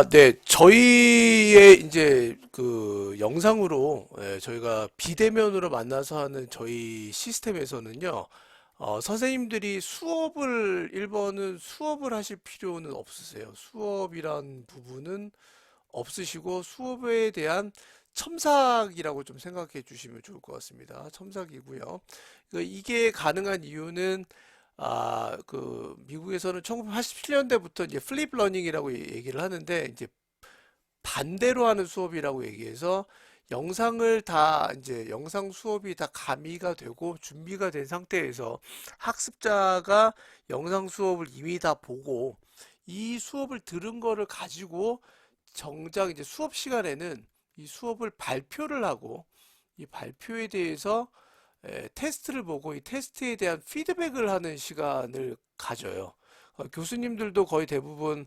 네. 저희의 이제 그 영상으로 저희가 비대면으로 만나서 하는 저희 시스템에서는요. 선생님들이 수업을 1번은 수업을 하실 필요는 없으세요. 수업이란 부분은 없으시고 수업에 대한 첨삭이라고 좀 생각해 주시면 좋을 것 같습니다. 첨삭이고요. 이게 가능한 이유는 그 미국에서는 1987년대부터 이제 플립 러닝이라고 얘기를 하는데 이제 반대로 하는 수업이라고 얘기해서 영상을 다 이제 영상 수업이 다 가미가 되고 준비가 된 상태에서 학습자가 영상 수업을 이미 다 보고 이 수업을 들은 거를 가지고 정작 이제 수업 시간에는 이 수업을 발표를 하고 이 발표에 대해서 테스트를 보고 이 테스트에 대한 피드백을 하는 시간을 가져요. 교수님들도 거의 대부분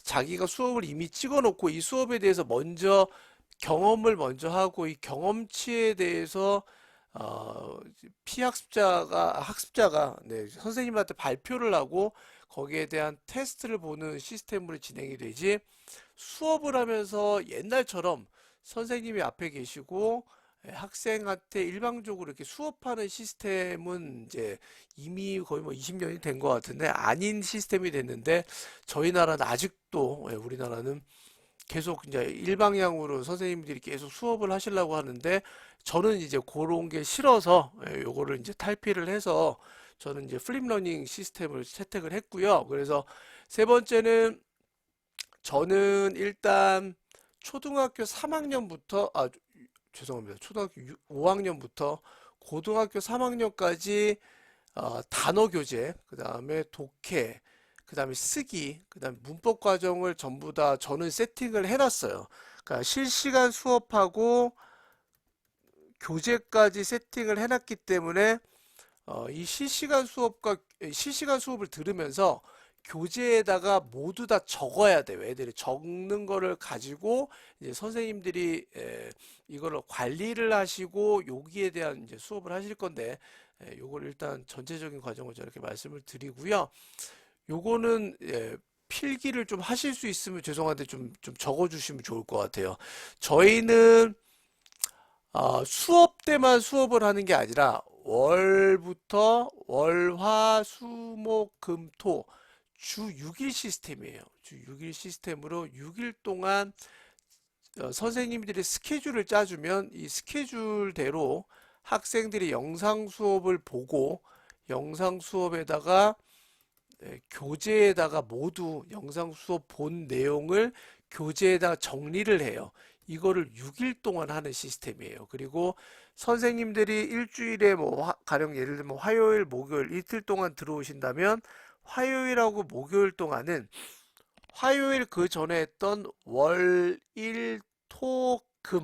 자기가 수업을 이미 찍어 놓고 이 수업에 대해서 먼저 경험을 먼저 하고 이 경험치에 대해서 어, 학습자가 네, 선생님한테 발표를 하고 거기에 대한 테스트를 보는 시스템으로 진행이 되지 수업을 하면서 옛날처럼 선생님이 앞에 계시고 학생한테 일방적으로 이렇게 수업하는 시스템은 이제 이미 거의 뭐 20년이 된 것 같은데 아닌 시스템이 됐는데 저희 나라는 아직도 우리나라는 계속 이제 일방향으로 선생님들이 계속 수업을 하시려고 하는데 저는 이제 그런 게 싫어서 요거를 이제 탈피를 해서 저는 이제 플립 러닝 시스템을 채택을 했고요. 그래서 세 번째는 저는 일단 초등학교 3학년부터 죄송합니다. 초등학교 5학년부터 고등학교 3학년까지 단어 교재, 그 다음에 독해, 그 다음에 쓰기, 그 다음에 문법 과정을 전부 다 저는 세팅을 해놨어요. 그러니까 실시간 수업하고 교재까지 세팅을 해놨기 때문에 이 실시간 수업을 들으면서 교재에다가 모두 다 적어야 돼요. 애들이 적는 거를 가지고 이제 선생님들이 이거를 관리를 하시고 여기에 대한 이제 수업을 하실 건데 요걸 일단 전체적인 과정을 저렇게 말씀을 드리고요. 요거는 필기를 좀 하실 수 있으면 죄송한데 좀 적어 주시면 좋을 것 같아요. 저희는 수업 때만 수업을 하는 게 아니라 월부터 월, 화, 수, 목, 금, 토 주 6일 시스템이에요. 주 6일 시스템으로 6일 동안 선생님들이 스케줄을 짜주면 이 스케줄대로 학생들이 영상 수업을 보고 영상 수업에다가 교재에다가 모두 영상 수업 본 내용을 교재에다 정리를 해요. 이거를 6일 동안 하는 시스템이에요. 그리고 선생님들이 일주일에 뭐 가령 예를 들면 화요일, 목요일 이틀 동안 들어오신다면 화요일하고 목요일 동안은 화요일 그 전에 했던 월, 일, 토, 금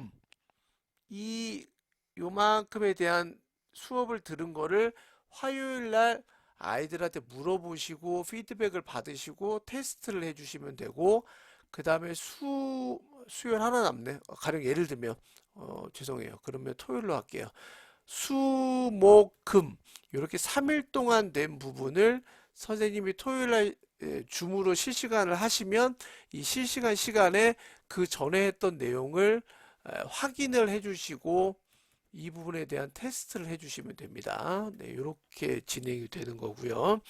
이 요만큼에 대한 수업을 들은 거를 화요일 날 아이들한테 물어보시고 피드백을 받으시고 테스트를 해주시면 되고 그 다음에 수요일 하나 남네. 가령 예를 들면 죄송해요. 그러면 토요일로 할게요. 수, 목, 금 이렇게 3일 동안 된 부분을 선생님이 토요일 날 줌으로 실시간을 하시면 이 실시간 시간에 그 전에 했던 내용을 확인을 해주시고 이 부분에 대한 테스트를 해주시면 됩니다. 네, 이렇게 진행이 되는 거고요.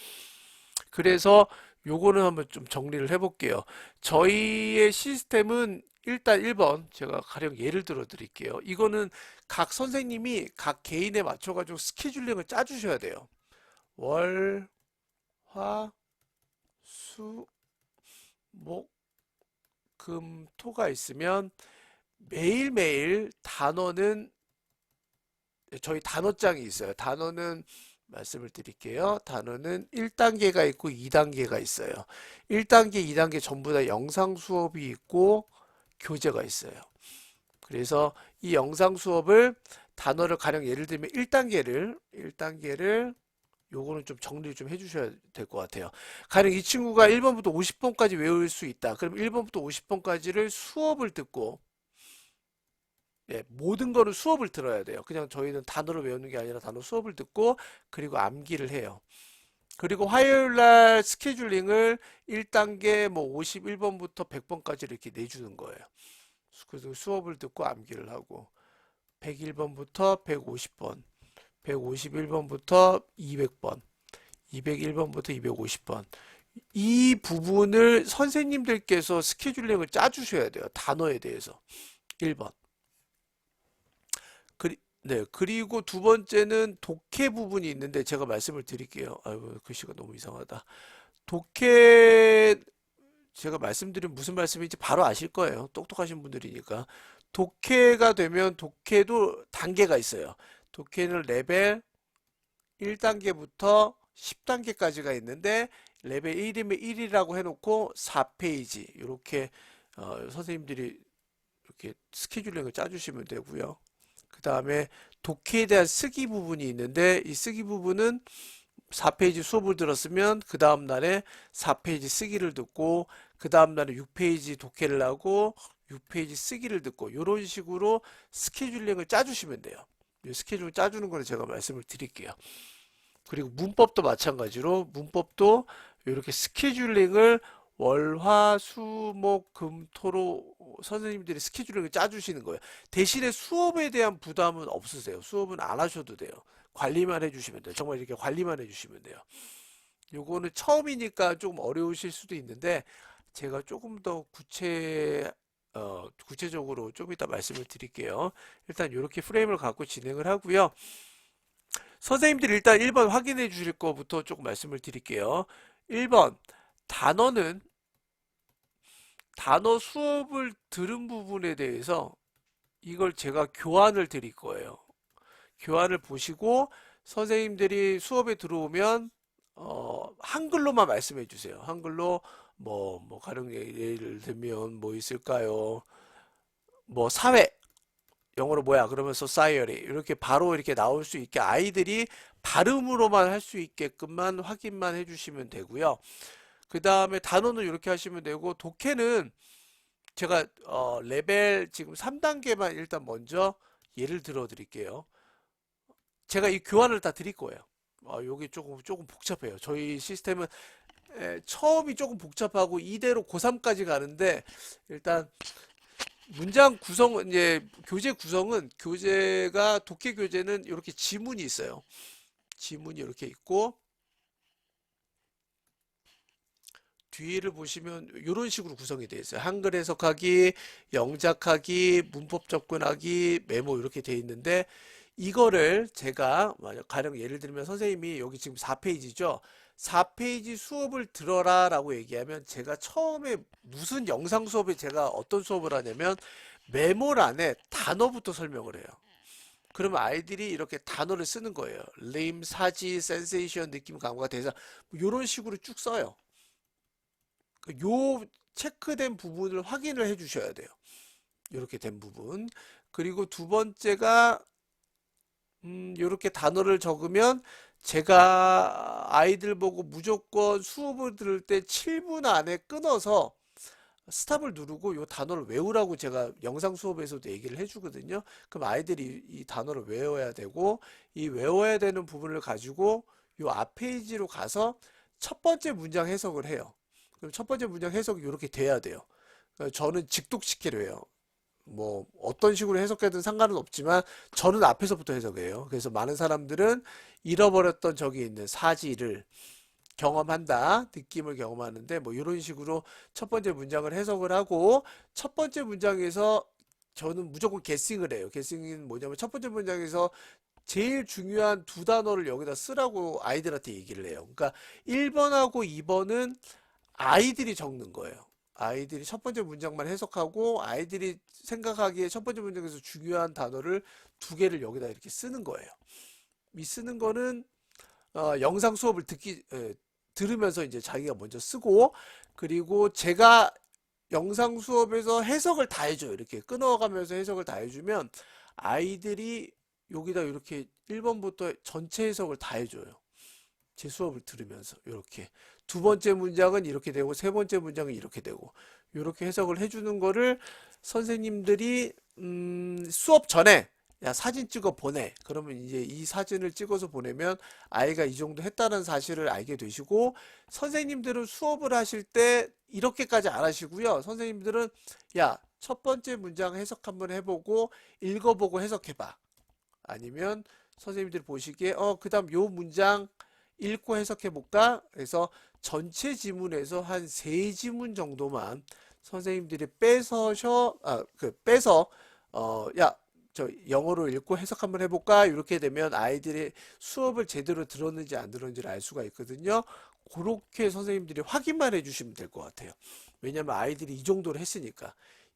그래서 요거는 한번 좀 정리를 해볼게요. 저희의 시스템은 일단 1번 제가 가령 예를 들어 드릴게요. 이거는 각 선생님이 각 개인에 맞춰가지고 스케줄링을 짜주셔야 돼요. 월, 화, 수, 목, 금, 토가 있으면 매일매일 단어는 저희 단어장이 있어요. 단어는 말씀을 드릴게요. 단어는 1단계가 있고 2단계가 있어요. 1단계, 2단계 전부 다 영상 수업이 있고 교재가 있어요. 그래서 이 영상 수업을 단어를 가령 예를 들면 1단계를 요거는 좀 정리를 좀 해주셔야 될 것 같아요. 가령 이 친구가 1번부터 50번까지 외울 수 있다. 그럼 1번부터 50번까지를 수업을 듣고 모든 거를 수업을 들어야 돼요. 그냥 저희는 단어를 외우는 게 아니라 단어 수업을 듣고 그리고 암기를 해요. 그리고 화요일 날 스케줄링을 1단계 뭐 51번부터 100번까지 이렇게 내주는 거예요. 그래서 수업을 듣고 암기를 하고 101번부터 150번, 151번부터 200번, 201번부터 250번. 이 부분을 선생님들께서 스케줄링을 짜주셔야 돼요. 단어에 대해서. 1번. 네, 그리고 두 번째는 독해 부분이 있는데 제가 말씀을 드릴게요. 아이고, 글씨가 너무 이상하다. 독해 제가 말씀드린 무슨 말씀인지 바로 아실 거예요. 똑똑하신 분들이니까. 독해가 되면 독해도 단계가 있어요. 독해는 레벨 1단계부터 10단계까지가 있는데 레벨 1이면 1이라고 해놓고 4페이지 이렇게 선생님들이 이렇게 스케줄링을 짜주시면 되고요. 그 다음에 독해에 대한 쓰기 부분이 있는데 이 쓰기 부분은 4페이지 수업을 들었으면 그 다음 날에 4페이지 쓰기를 듣고 그 다음 날에 6페이지 독해를 하고 6페이지 쓰기를 듣고 이런 식으로 스케줄링을 짜주시면 돼요. 이 스케줄 짜주는 거는 제가 말씀을 드릴게요. 그리고 문법도 마찬가지로 문법도 이렇게 스케줄링을 월, 화, 수, 목, 금, 토로 선생님들이 스케줄링을 짜주시는 거예요. 대신에 수업에 대한 부담은 없으세요. 수업은 안 하셔도 돼요. 관리만 해주시면 돼요. 정말 이렇게 관리만 해주시면 돼요. 요거는 처음이니까 조금 어려우실 수도 있는데 제가 조금 더 구체적으로 좀 이따 말씀을 드릴게요. 일단 이렇게 프레임을 갖고 진행을 하고요. 선생님들이 일단 1번 확인해 주실 거부터 조금 말씀을 드릴게요. 1번 단어는 단어 수업을 들은 부분에 대해서 이걸 제가 교환을 드릴 거예요. 교환을 보시고 선생님들이 수업에 들어오면 한글로만 말씀해 주세요. 한글로 뭐 가령 예를 들면 뭐 있을까요? 뭐 사회 영어로 뭐야? 그러면 society 이렇게 바로 이렇게 나올 수 있게 아이들이 발음으로만 할 수 있게끔만 확인만 해주시면 되고요. 그 다음에 단어는 이렇게 하시면 되고 독해는 제가 레벨 지금 3단계만 일단 먼저 예를 들어 드릴게요. 제가 이 교환을 다 드릴 거예요. 여기 조금 복잡해요. 저희 시스템은 처음이 조금 복잡하고 이대로 고3까지 가는데 일단 문장 구성은 이제 교재 구성은 교재가 독해 교재는 이렇게 지문이 있어요. 지문이 이렇게 있고 뒤를 보시면 이런 식으로 구성이 되어 있어요. 한글 해석하기, 영작하기, 문법 접근하기, 메모 이렇게 되어 있는데 이거를 제가 가령 예를 들면 선생님이 여기 지금 4페이지죠. 4페이지 수업을 들어라 라고 얘기하면 제가 처음에 무슨 영상 수업에 제가 어떤 수업을 하냐면 메모란에 단어부터 설명을 해요. 그러면 아이들이 이렇게 단어를 쓰는 거예요. 림, 사지, 센세이션, 느낌, 감각, 대사 이런 식으로 쭉 써요. 요 체크된 부분을 확인을 해 주셔야 돼요. 이렇게 된 부분. 그리고 두 번째가 이렇게 단어를 적으면 제가 아이들 보고 무조건 수업을 들을 때 7분 안에 끊어서 스탑을 누르고 이 단어를 외우라고 제가 영상 수업에서도 얘기를 해주거든요. 그럼 아이들이 이 단어를 외워야 되고 이 외워야 되는 부분을 가지고 이 앞 페이지로 가서 첫 번째 문장 해석을 해요. 그럼 첫 번째 문장 해석이 이렇게 돼야 돼요. 저는 직독시키려 해요. 뭐 어떤 식으로 해석해든 상관은 없지만 저는 앞에서부터 해석해요. 그래서 많은 사람들은 잃어버렸던 적이 있는 사지를 경험한다, 느낌을 경험하는데 뭐 이런 식으로 첫 번째 문장을 해석을 하고 첫 번째 문장에서 저는 무조건 게싱을 해요. 게싱은 뭐냐면 첫 번째 문장에서 제일 중요한 두 단어를 여기다 쓰라고 아이들한테 얘기를 해요. 그러니까 1번하고 2번은 아이들이 적는 거예요. 아이들이 첫 번째 문장만 해석하고 아이들이 생각하기에 첫 번째 문장에서 중요한 단어를 두 개를 여기다 이렇게 쓰는 거예요. 이 쓰는 거는 영상 수업을 들으면서 이제 자기가 먼저 쓰고 그리고 제가 영상 수업에서 해석을 다 해줘요. 이렇게 끊어가면서 해석을 다 해주면 아이들이 여기다 이렇게 1번부터 전체 해석을 다 해줘요. 제 수업을 들으면서 이렇게 두 번째 문장은 이렇게 되고 세 번째 문장은 이렇게 되고 이렇게 해석을 해주는 거를 선생님들이 수업 전에 야, 사진 찍어 보내. 그러면 이제 이 사진을 찍어서 보내면 아이가 이 정도 했다는 사실을 알게 되시고, 선생님들은 수업을 하실 때 이렇게까지 안 하시고요. 선생님들은 야, 첫 번째 문장 해석 한번 해보고 읽어보고 해석해봐. 아니면 선생님들이 보시기에 그다음 요 문장 읽고 해석해 볼까? 그래서 전체 지문에서 한 세 지문 정도만 선생님들이 빼서 야, 저 영어로 읽고 해석 한번 해볼까? 이렇게 되면 아이들이 수업을 제대로 들었는지 안 들었는지를 알 수가 있거든요. 그렇게 선생님들이 확인만 해주시면 될 것 같아요. 왜냐면 아이들이 이 정도로 했으니까.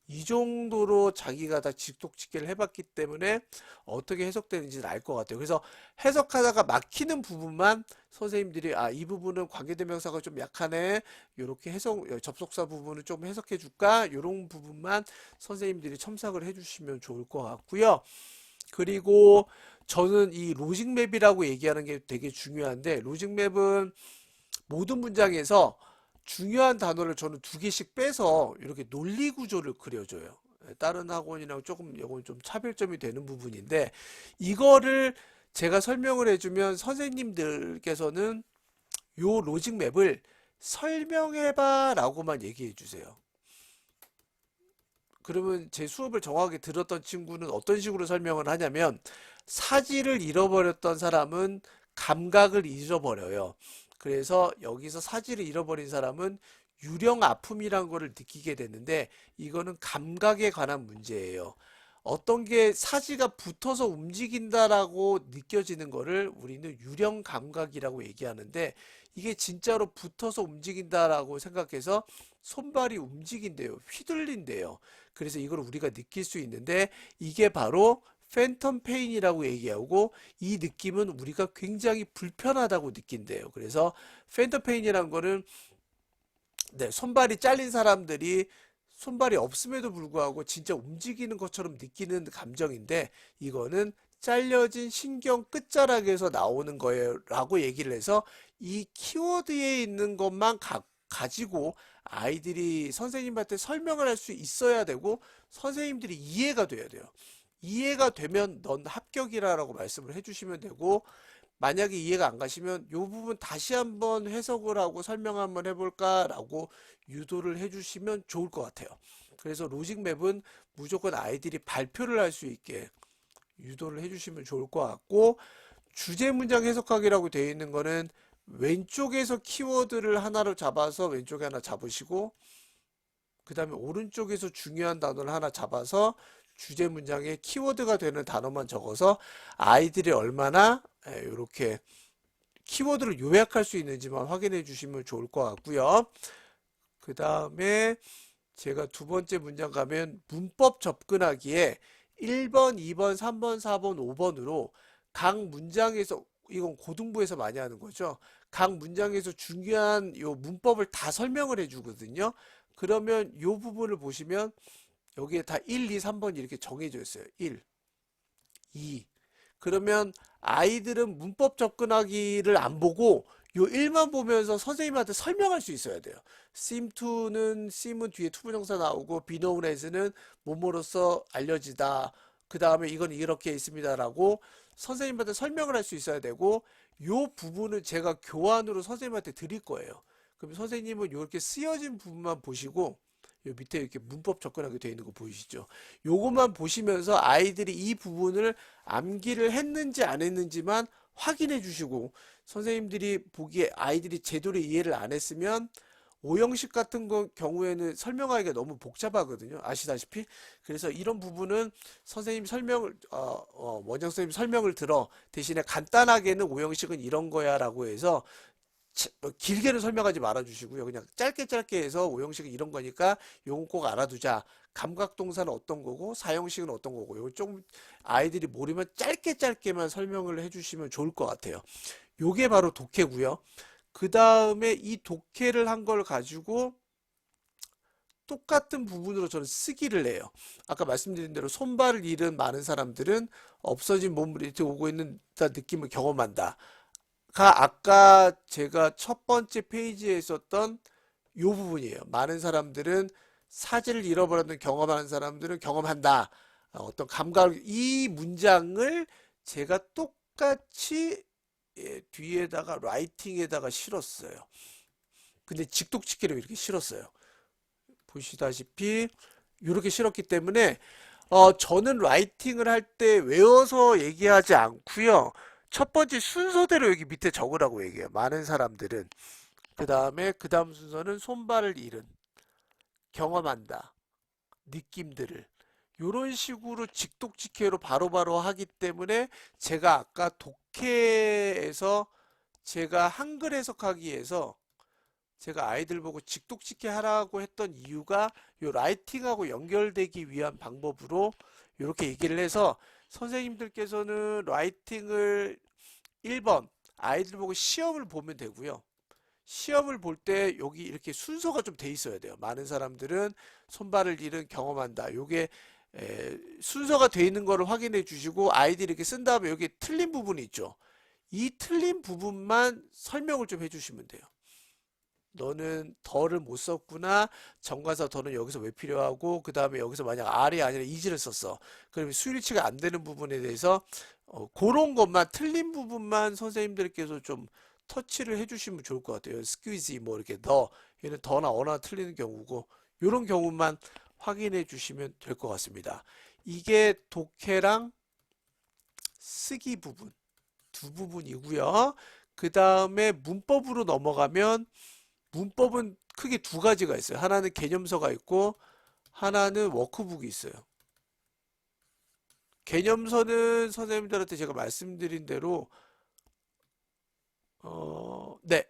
이 정도로 자기가 다 직독직계를 해봤기 때문에 어떻게 해석되는지는 알 것 같아요. 그래서 해석하다가 막히는 부분만 선생님들이 이 부분은 관계대명사가 좀 약하네. 이렇게 접속사 부분을 좀 해석해 줄까? 이런 부분만 선생님들이 첨삭을 해주시면 좋을 것 같고요. 그리고 저는 이 로직맵이라고 얘기하는 게 되게 중요한데, 로직맵은 모든 문장에서 중요한 단어를 저는 두 개씩 빼서 이렇게 논리 구조를 그려줘요. 다른 학원이랑 조금 이건 좀 차별점이 되는 부분인데, 이거를 제가 설명을 해주면 선생님들께서는 요 로직 맵을 설명해봐 라고만 얘기해 주세요. 그러면 제 수업을 정확하게 들었던 친구는 어떤 식으로 설명을 하냐면, 사지를 잃어버렸던 사람은 감각을 잃어버려요. 그래서 여기서 사지를 잃어버린 사람은 유령 아픔이란 거를 느끼게 되는데, 이거는 감각에 관한 문제예요. 어떤 게 사지가 붙어서 움직인다라고 느껴지는 거를 우리는 유령 감각이라고 얘기하는데, 이게 진짜로 붙어서 움직인다라고 생각해서 손발이 움직인대요. 휘둘린대요. 그래서 이걸 우리가 느낄 수 있는데, 이게 바로 팬텀 페인이라고 얘기하고, 이 느낌은 우리가 굉장히 불편하다고 느낀대요. 그래서 팬텀 페인이라는 거는 손발이 잘린 사람들이 손발이 없음에도 불구하고 진짜 움직이는 것처럼 느끼는 감정인데, 이거는 잘려진 신경 끝자락에서 나오는 거예요 라고 얘기를 해서, 이 키워드에 있는 것만 가지고 아이들이 선생님한테 설명을 할 수 있어야 되고, 선생님들이 이해가 돼야 돼요. 이해가 되면 넌 합격이라고 말씀을 해주시면 되고, 만약에 이해가 안 가시면 이 부분 다시 한번 해석을 하고 설명 한번 해볼까 라고 유도를 해주시면 좋을 것 같아요. 그래서 로직맵은 무조건 아이들이 발표를 할 수 있게 유도를 해주시면 좋을 것 같고, 주제 문장 해석하기라고 되어 있는 거는 왼쪽에서 키워드를 하나로 잡아서 왼쪽에 하나 잡으시고, 그 다음에 오른쪽에서 중요한 단어를 하나 잡아서 주제 문장에 키워드가 되는 단어만 적어서 아이들이 얼마나 이렇게 키워드를 요약할 수 있는지만 확인해 주시면 좋을 것 같고요. 그 다음에 제가 두 번째 문장 가면 문법 접근하기에 1번, 2번, 3번, 4번, 5번으로 각 문장에서, 이건 고등부에서 많이 하는 거죠. 각 문장에서 중요한 요 문법을 다 설명을 해주거든요. 그러면 요 부분을 보시면 여기에 다 1, 2, 3번 이렇게 정해져 있어요. 1, 2. 그러면 아이들은 문법 접근하기를 안 보고 요 1만 보면서 선생님한테 설명할 수 있어야 돼요. seem 은 뒤에 투부정사 나오고 be known as는 뭐뭐로서 알려지다. 그 다음에 이건 이렇게 있습니다라고 선생님한테 설명을 할 수 있어야 되고, 요 부분은 제가 교환으로 선생님한테 드릴 거예요. 그럼 선생님은 이렇게 쓰여진 부분만 보시고, 요 밑에 이렇게 문법 접근하게 되어 있는 거 보이시죠? 요것만 보시면서 아이들이 이 부분을 암기를 했는지 안 했는지만 확인해 주시고, 선생님들이 보기에 아이들이 제대로 이해를 안 했으면 오형식 같은 경우에는 설명하기가 너무 복잡하거든요. 아시다시피. 그래서 이런 부분은 선생님 설명을, 원장 선생님 설명을 들어 대신에 간단하게는 오형식은 이런 거야 라고 해서 길게는 설명하지 말아 주시고요. 그냥 짧게 해서 오형식은 이런 거니까 요건 꼭 알아두자. 감각동사는 어떤 거고 사형식은 어떤 거고, 요거 좀 아이들이 모르면 짧게만 설명을 해주시면 좋을 것 같아요. 요게 바로 독해고요. 그 다음에 이 독해를 한 걸 가지고 똑같은 부분으로 저는 쓰기를 해요. 아까 말씀드린 대로 손발을 잃은 많은 사람들은 없어진 몸으로 이렇게 오고 있는 느낌을 경험한다. 아까 제가 첫 번째 페이지에 있었던 요 부분이에요. 많은 사람들은 사지를 잃어버렸는 경험하는 사람들은 경험한다. 어떤 감각을 이 문장을 제가 똑같이 뒤에다가 라이팅에다가 실었어요. 근데 직독직해로 이렇게 실었어요. 보시다시피 이렇게 실었기 때문에 저는 라이팅을 할 때 외워서 얘기하지 않고요. 첫 번째 순서대로 여기 밑에 적으라고 얘기해요. 많은 사람들은. 그 다음 순서는 손발을 잃은, 경험한다, 느낌들을. 이런 식으로 직독직해로 바로바로 하기 때문에 제가 아까 독해에서 제가 한글 해석하기 위해서 제가 아이들 보고 직독직해 하라고 했던 이유가 요 라이팅하고 연결되기 위한 방법으로 이렇게 얘기를 해서 선생님들께서는 라이팅을 1번 아이들 보고 시험을 보면 되고요. 시험을 볼 때 여기 이렇게 순서가 좀 돼 있어야 돼요. 많은 사람들은 손발을 잃은 경험한다. 요게 순서가 돼 있는 거를 확인해 주시고 아이들이 이렇게 쓴 다음에 여기 틀린 부분이 있죠. 이 틀린 부분만 설명을 좀 해주시면 돼요. 너는 더를 못 썼구나. 정관사 더는 여기서 왜 필요하고 그 다음에 여기서 만약 R이 아니라 is를 썼어. 그러면 수일치가 안 되는 부분에 대해서 그런 것만 틀린 부분만 선생님들께서 좀 터치를 해주시면 좋을 것 같아요. squeeze 뭐 이렇게 더 얘는 더나 어나 틀리는 경우고 이런 경우만 확인해 주시면 될 것 같습니다. 이게 독해랑 쓰기 부분 두 부분이고요. 그 다음에 문법으로 넘어가면 문법은 크게 두 가지가 있어요. 하나는 개념서가 있고 하나는 워크북이 있어요. 개념서는 선생님들한테 제가 말씀드린 대로 네.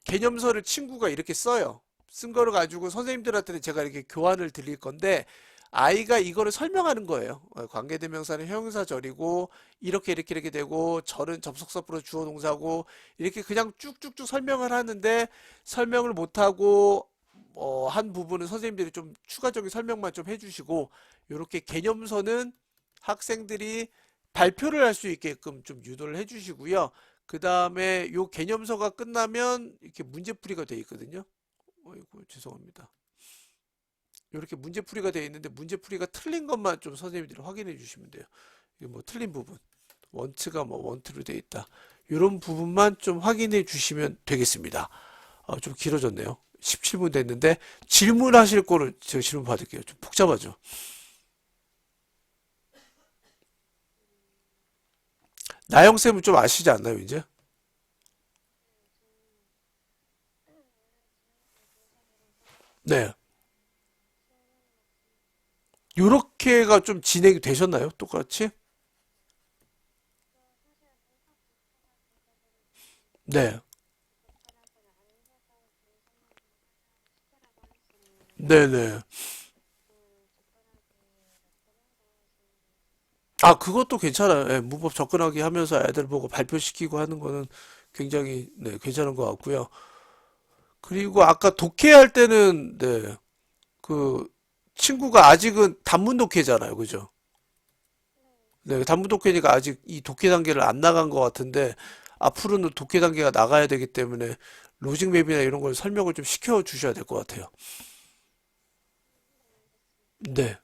개념서를 친구가 이렇게 써요. 쓴 거를 가지고 선생님들한테는 제가 이렇게 교환을 드릴 건데 아이가 이거를 설명하는 거예요. 관계대명사는 형용사절이고 이렇게 되고 절은 접속사 플러스 주어 동사고 이렇게 그냥 쭉쭉쭉 설명을 하는데 설명을 못하고 한 부분은 선생님들이 좀 추가적인 설명만 좀 해주시고 이렇게 개념서는 학생들이 발표를 할 수 있게끔 좀 유도를 해주시고요. 그 다음에 요 개념서가 끝나면 이렇게 문제풀이가 돼 있거든요. 어이구 죄송합니다. 이렇게 문제풀이가 되어 있는데 문제풀이가 틀린 것만 좀 선생님들이 확인해 주시면 돼요. 이게 뭐 틀린 부분 원트가 뭐 원트로 되어 있다. 이런 부분만 좀 확인해 주시면 되겠습니다. 좀 길어졌네요. 17분 됐는데 질문하실 거를 제가 질문 받을게요. 좀 복잡하죠. 나영쌤은 좀 아시지 않나요, 이제? 네. 요렇게가 좀 진행이 되셨나요? 똑같이? 네. 네네. 그것도 괜찮아요. 예, 문법 접근하기 하면서 애들 보고 발표시키고 하는 거는 굉장히, 네, 괜찮은 것 같고요. 그리고 아까 독해할 때는, 네, 그, 친구가 아직은 단문 독해잖아요. 그죠? 네, 단문 독해니까 아직 이 독해 단계를 안 나간 것 같은데, 앞으로는 독해 단계가 나가야 되기 때문에, 로직 맵이나 이런 걸 설명을 좀 시켜 주셔야 될 것 같아요. 네.